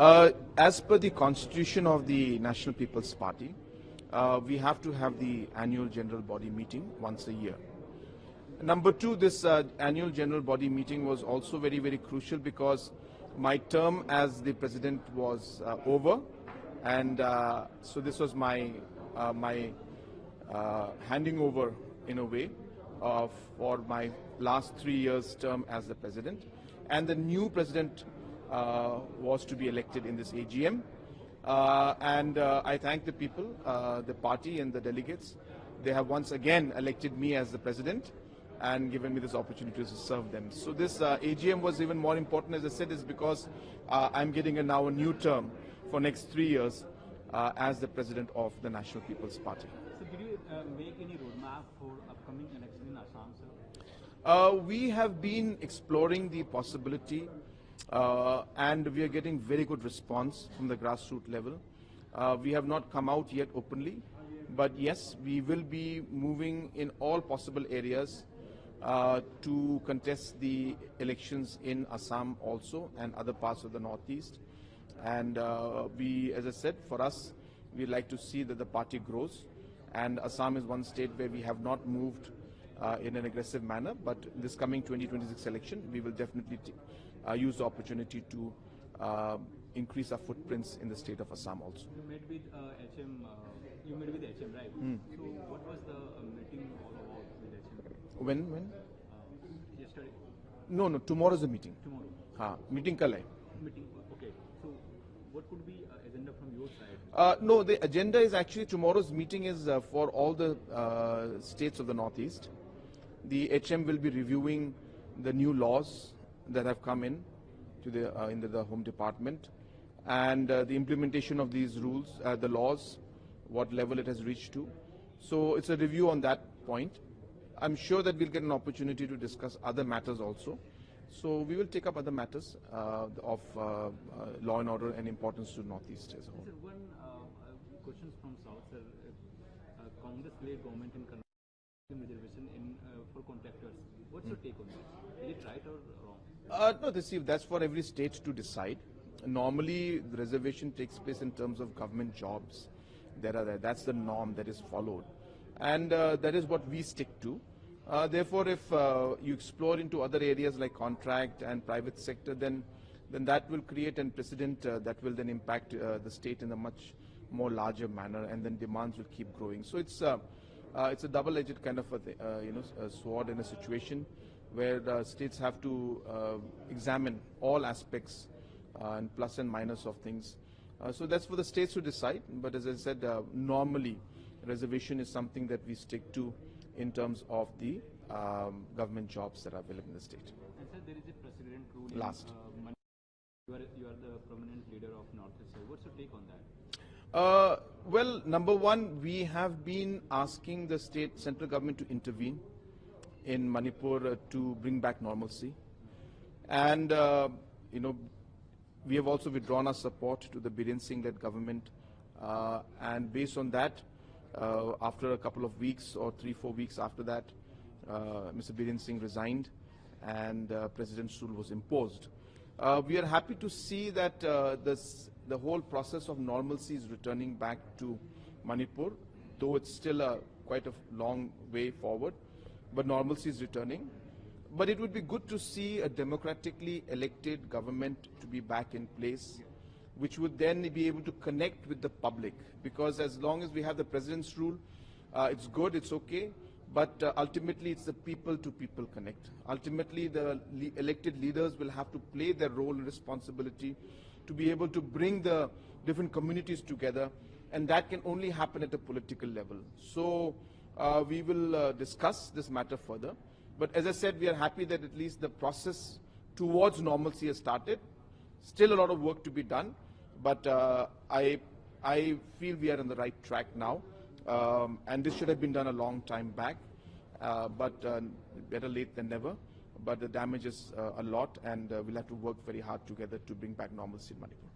As per the constitution of the National People's Party, we have to have the annual general body meeting once a year. Number two, this annual general body meeting was also very, very crucial because my term as the president was over, and so this was my handing over in a way for my last 3 years term as the president, and the new president was to be elected in this AGM. I thank the people, the party and the delegates. They have once again elected me as the president and given me this opportunity to serve them. So this AGM was even more important, as I said, is because I'm getting now a new term for next 3 years as the president of the National People's Party. So did you make any roadmap for upcoming election in Assam, sir? We have been exploring the possibility and we are getting very good response from the grassroots level. We have not come out yet openly, but yes, we will be moving in all possible areas to contest the elections in Assam also and other parts of the Northeast. And as I said, for us, we like to see that the party grows. And Assam is one state where we have not moved in an aggressive manner, but this coming 2026 election, we will definitely use the opportunity to increase our footprints in the state of Assam also. You met with HM, HM, right? So what was the meeting all about with HM? When? Yesterday. No, tomorrow is the meeting. Tomorrow. Meeting kal hai. Meeting, okay. So what could be agenda from your side? No, the agenda is actually tomorrow's meeting is for all the states of the Northeast. The HM will be reviewing the new laws that have come in to into the Home Department and the implementation of these rules, the laws, what level it has reached to. So it's a review on that point. I'm sure that we'll get an opportunity to discuss other matters also. So we will take up other matters of law and order and importance to Northeast as a whole. Sir, one question from South, sir. Congress-led government in reservation for contractors. What's your take on that? Is it right or wrong? No, that's for every state to decide. Normally, the reservation takes place in terms of government jobs. That's the norm that is followed. And that is what we stick to. Therefore, if you explore into other areas like contract and private sector, then that will create a precedent that will then impact the state in a much more larger manner, and then demands will keep growing. So it's a double-edged kind of a sword in a situation where states have to examine all aspects and plus and minus of things. So that's for the states to decide. But as I said, normally reservation is something that we stick to in terms of the government jobs that are available in the state. And sir, there is a precedent rule. Last. You are the prominent leader of Northeast. What's your take on that? Well, number one, we have been asking the central government to intervene in Manipur to bring back normalcy. And, we have also withdrawn our support to the Biren Singh-led government. And based on that, after a couple of weeks or 3-4 weeks after that, Mr. Biren Singh resigned and President Sul was imposed. We are happy to see that the whole process of normalcy is returning back to Manipur, though it's still quite a long way forward, but normalcy is returning. But it would be good to see a democratically elected government to be back in place, which would then be able to connect with the public, because as long as we have the president's rule, it's good, it's okay, but ultimately it's the people-to-people connect. Ultimately, the elected leaders will have to play their role and responsibility to be able to bring the different communities together, and that can only happen at a political level. So we will discuss this matter further. But as I said, we are happy that at least the process towards normalcy has started. Still a lot of work to be done, but I feel we are on the right track now. And this should have been done a long time back, but better late than never. But the damage is a lot, and we'll have to work very hard together to bring back normalcy in Manipur.